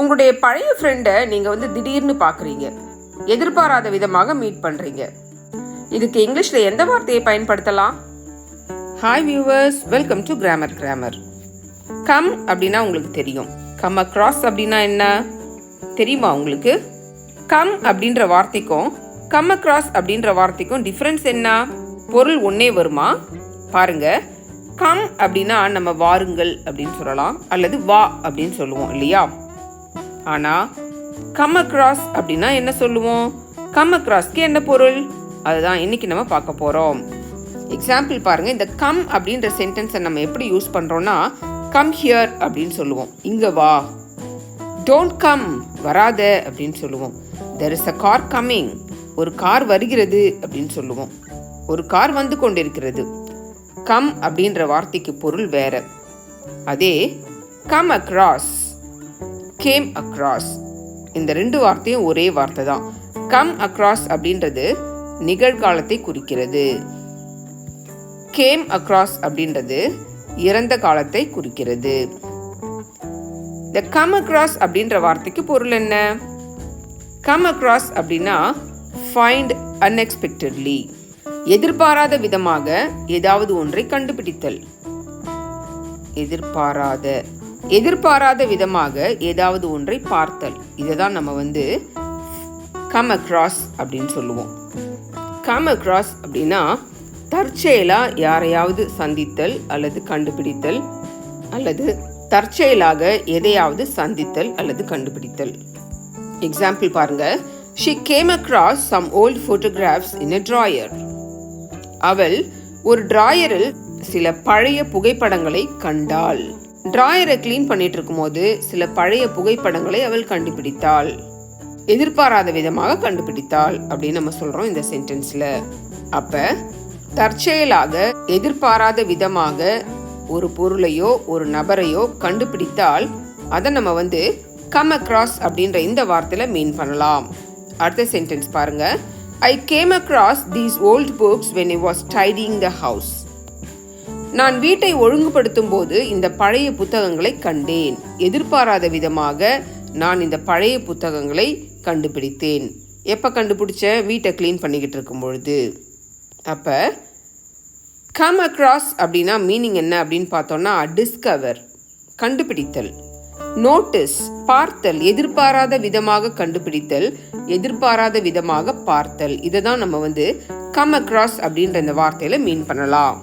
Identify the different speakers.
Speaker 1: உங்களுடைய பழைய ஃப்ரெண்டை நீங்கள் திடீர்னு பார்க்குறீங்க, எதிர்பாராத விதமாக மீட் பண்ணுறீங்க. இதுக்கு இங்கிலீஷில் எந்த வார்த்தையை பயன்படுத்தலாம்? Hi viewers, welcome to grammar. Come அப்படின்னா உங்களுக்கு தெரியும். கம் அக்ராஸ் அப்படின்னா என்ன தெரியுமா உங்களுக்கு? கம் அப்படின்ற வார்த்தைக்கும் கம் அக்ராஸ் அப்படின்ற வார்த்தைக்கும் டிஃப்ரென்ஸ் என்ன? பொருள் ஒன்றே வருமா? பாருங்க, கம் அப்படின்னா நம்ம வாருங்கள் அப்படின்னு சொல்லலாம், அல்லது வா அப்படின்னு சொல்லுவோம் இல்லையா? ஆனால் கம் அக்ராஸ் அப்படின்னா என்ன சொல்லுவோம்? கம் அக்ராஸ்க்கு என்ன பொருள்? அதுதான் இன்னைக்கு நம்ம பார்க்க போகிறோம். எக்ஸாம்பிள் பாருங்கள். இந்த கம் அப்படின்ற சென்டென்ஸை நம்ம எப்படி யூஸ் பண்ணுறோன்னா, கம் ஹியர் அப்படின்னு சொல்லுவோம், இங்கே வா. டோன்ட் கம், வராத அப்படின்னு சொல்லுவோம். There is a car coming, ஒரு கார் வருகிறது அப்படின்னு சொல்லுவோம். ஒரு கார் வந்து கொண்டிருக்கிறது. கம் அப்படின்ற வார்த்தைக்கு பொருள் வேற. அதே கம் அக்ராஸ், கேம் அக்ராஸ், இந்த ரெண்டு வார்த்தையும் ஒரே வார்த்தை தான். கம் அக்ராஸ் அப்படின்றது நிகழ்காலத்தை குறிக்கிறது. கேம் அக்ராஸ் அப்படின்றது இறந்த காலத்தை குறிக்கிறது. இந்த கம் அக்ராஸ் அப்படின்ற வார்த்தைக்கு பொருள் என்ன? கம் அக்ராஸ் அப்படின்னா ஃபைண்ட் அன்எக்ஸ்பெக்டட்லி, எதிர்பாராத விதமாக ஏதாவது ஒன்றை கண்டுபிடித்தல். எதிர்பாராத விதமாக ஏதாவது ஒன்றை பார்த்தல். இதை தான் நம்ம கம் அக்ராஸ் அப்படின்னு சொல்லுவோம். கம் அக்ராஸ் அப்படின்னா தற்செயலாக யாரையாவது சந்தித்தல் அல்லது கண்டுபிடித்தல், அல்லது தற்செயலாக எதையாவது சந்தித்தல் அல்லது கண்டுபிடித்தல். எக்ஸாம்பிள் பாருங்க. She came across some old photographs in a drawer. அவள் ஒரு டிராயரில் சில பழைய புகைப்படங்களை கண்டாள். டிராயரை கிளீன் பண்ணிட்டு இருக்கும்போது சில பழைய புகைப்படங்களை அவள் கண்டுபிடித்தாள். எதிர்பாராத விதமாக கண்டுபிடித்தாள் அப்படின்னு நம்ம சொல்றோம் இந்த சென்டென்ஸ்ல. அப்ப தற்செயலாக எதிர்பாராத விதமாக ஒரு பொருளையோ ஒரு நபரையோ கண்டுபிடித்தால் அதை நம்ம கம் அக்ராஸ் அப்படின்ற இந்த வார்த்தையில மீன் பண்ணலாம். அடுத்த சென்டென்ஸ் பாருங்க. I came across these old books when I was tidying the house. நான் வீட்டை ஒழுங்குபடுத்தும் போது இந்த பழைய புத்தகங்களை கண்டேன். எதிர்பாராத விதமாக நான் இந்த பழைய புத்தகங்களை கண்டுபிடித்தேன். எப்போ கண்டுபிடிச்சேன்? வீட்டை க்ளீன் பண்ணிக்கிட்டு இருக்கும் பொழுது. அப்போ கம் அக்ராஸ் அப்படின்னா மீனிங் என்ன அப்படின்னு பார்த்தோம்னா, டிஸ்கவர், கண்டுபிடித்தல். நோட்டீஸ், பார்த்தல், எதிர்பாராத விதமாக கண்டுபிடித்தல், எதிர்பாராத விதமாக பார்த்தல். இதை தான் நம்ம கம் அக்ராஸ் அப்படின்ற இந்த வார்த்தையில் மீன் பண்ணலாம்.